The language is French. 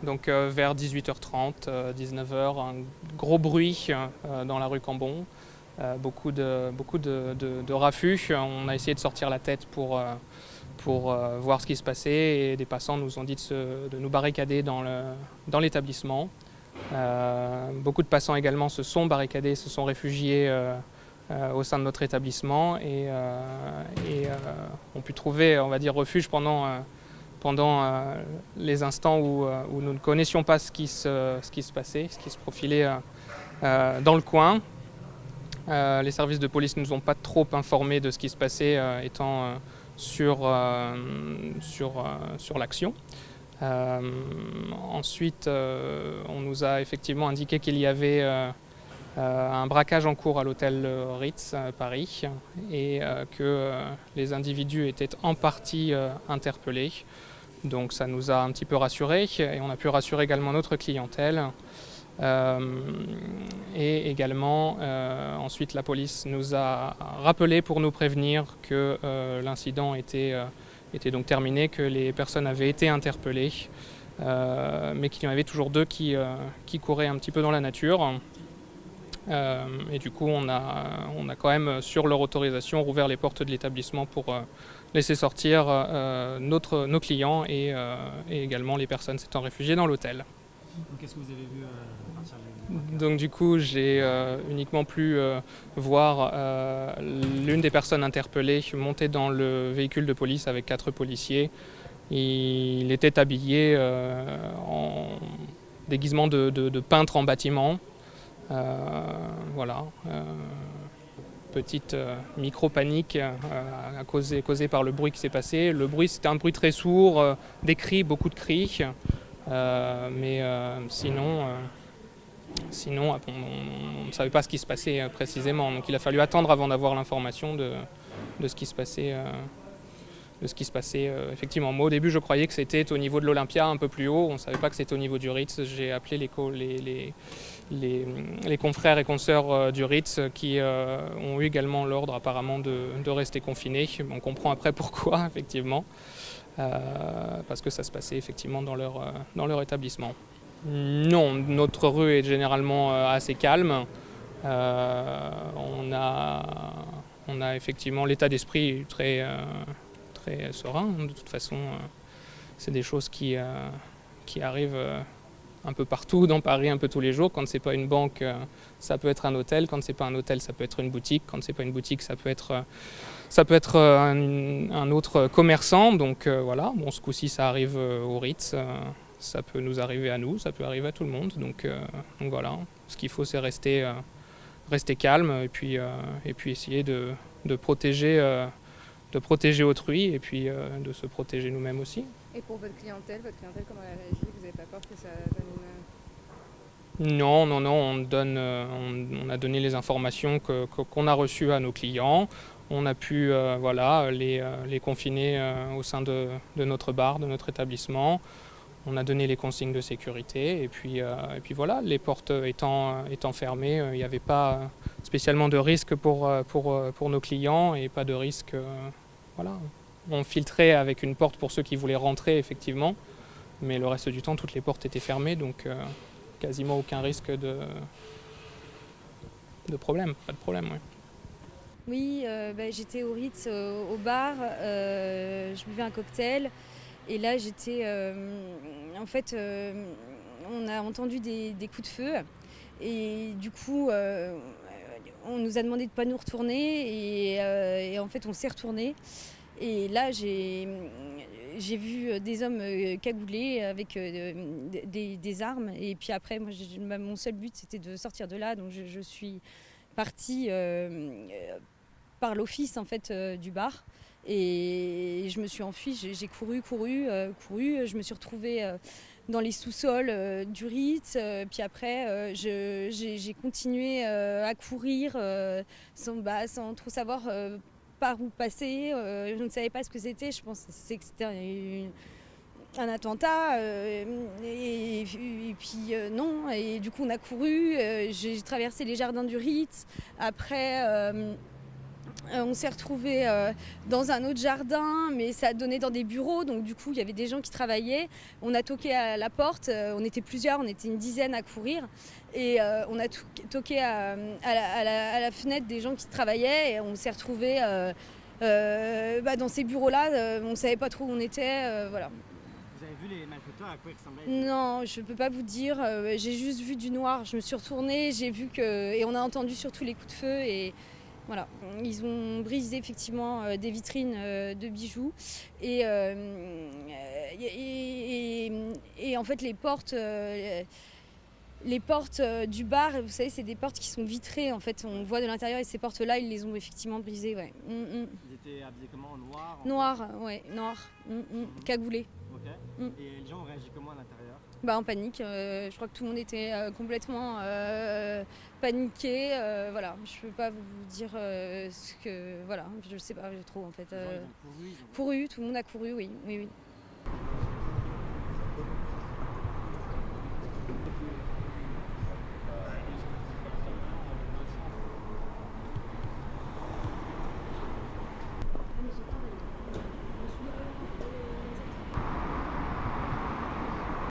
Donc vers 18h30, 19h, un gros bruit dans la rue Cambon, beaucoup de raffus. On a essayé de sortir la tête pour voir ce qui se passait et des passants nous ont dit de nous barricader dans l'établissement. Beaucoup de passants également se sont barricadés, se sont réfugiés au sein de notre établissement et ont pu trouver, on va dire, refuge pendant les instants où nous ne connaissions pas ce qui se passait, ce qui se profilait dans le coin. Les services de police ne nous ont pas trop informés de ce qui se passait étant sur l'action. Ensuite, on nous a effectivement indiqué qu'il y avait un braquage en cours à l'hôtel Ritz Paris et que les individus étaient en partie interpellés. Donc ça nous a un petit peu rassurés et on a pu rassurer également notre clientèle. Et également, ensuite, la police nous a rappelé pour nous prévenir que l'incident était donc terminé, que les personnes avaient été interpellées, mais qu'il y en avait toujours deux qui couraient un petit peu dans la nature. Et du coup, on a quand même, sur leur autorisation, rouvert les portes de l'établissement pour laisser sortir nos clients et également les personnes s'étant réfugiées dans l'hôtel. Qu'est-ce que vous avez vu à partir du... Donc du coup, j'ai uniquement pu voir l'une des personnes interpellées monter dans le véhicule de police avec 4 policiers. Il était habillé en déguisement de peintre en bâtiment. Voilà. Petite micro-panique causée par le bruit qui s'est passé. Le bruit, c'était un bruit très sourd, des cris, beaucoup de cris. Mais sinon, on ne savait pas ce qui se passait précisément. Donc il a fallu attendre avant d'avoir l'information de ce qui se passait. Effectivement. Moi, au début, je croyais que c'était au niveau de l'Olympia, un peu plus haut. On ne savait pas que c'était au niveau du Ritz. J'ai appelé les confrères et consoeurs du Ritz qui ont eu également l'ordre apparemment de rester confinés. On comprend après pourquoi, effectivement, parce que ça se passait effectivement dans leur établissement. Non, notre rue est généralement assez calme. On a effectivement l'état d'esprit très serein. De toute façon, c'est des choses qui arrivent un peu partout dans Paris, un peu tous les jours. Quand c'est pas une banque, ça peut être un hôtel. Quand c'est pas un hôtel, ça peut être une boutique. Quand c'est pas une boutique, ça peut être un autre commerçant. Donc voilà. Bon, ce coup-ci, ça arrive au Ritz. Ça peut nous arriver à nous, ça peut arriver à tout le monde. Donc voilà. Ce qu'il faut, c'est rester calme et puis essayer de protéger autrui et puis de se protéger nous-mêmes aussi. Et pour votre clientèle, comment elle a réagi? Vous n'avez pas peur que ça donne une... Non, on a donné les informations qu'on a reçues à nos clients. On a pu les confiner au sein de notre bar, de notre établissement. On a donné les consignes de sécurité et puis voilà, les portes étant fermées, il n'y avait pas spécialement de risque pour nos clients et pas de risque. Voilà. On filtrait avec une porte pour ceux qui voulaient rentrer effectivement, mais le reste du temps toutes les portes étaient fermées, donc quasiment aucun risque de problème, pas de problème. Ouais. Oui, j'étais au Ritz, au bar, je buvais un cocktail. Et là, on a entendu des coups de feu. Et du coup, on nous a demandé de ne pas nous retourner. Et en fait, on s'est retourné. Et là, j'ai vu des hommes cagoulés avec des armes. Et puis après, mon seul but, c'était de sortir de là. Donc, je suis partie par l'office en fait, du bar. Et je me suis enfuie, j'ai couru. Je me suis retrouvée dans les sous-sols du Ritz. Puis après, j'ai continué à courir sans trop savoir par où passer. Je ne savais pas ce que c'était. Je pensais que c'était un attentat. Et puis non. Et du coup, on a couru. J'ai traversé les jardins du Ritz. Après... On s'est retrouvés dans un autre jardin, mais ça donnait dans des bureaux, donc du coup il y avait des gens qui travaillaient. On a toqué à la porte, on était plusieurs, on était une dizaine à courir, et on a toqué à la fenêtre des gens qui travaillaient, et on s'est retrouvés dans ces bureaux-là, on ne savait pas trop où on était, voilà. Vous avez vu les malfaiteurs, à quoi ils ressemblaient? Non, je peux pas vous dire, j'ai juste vu du noir, je me suis retournée, j'ai vu et on a entendu surtout les coups de feu, et voilà, ils ont brisé effectivement des vitrines de bijoux et en fait les portes du bar, vous savez, c'est des portes qui sont vitrées, en fait, on voit de l'intérieur, et ces portes-là, ils les ont effectivement brisées, ouais. Ils étaient habillés comment? En noir? Noir, ouais, noir, cagoulé. Ok. Et les gens ont réagi comment à l'intérieur? En panique, je crois que tout le monde était complètement paniqué, voilà, je peux pas vous dire ce que, voilà, je sais pas trop en fait. Les gens, ils ont couru, Couru, tout le monde a couru, oui, oui, oui.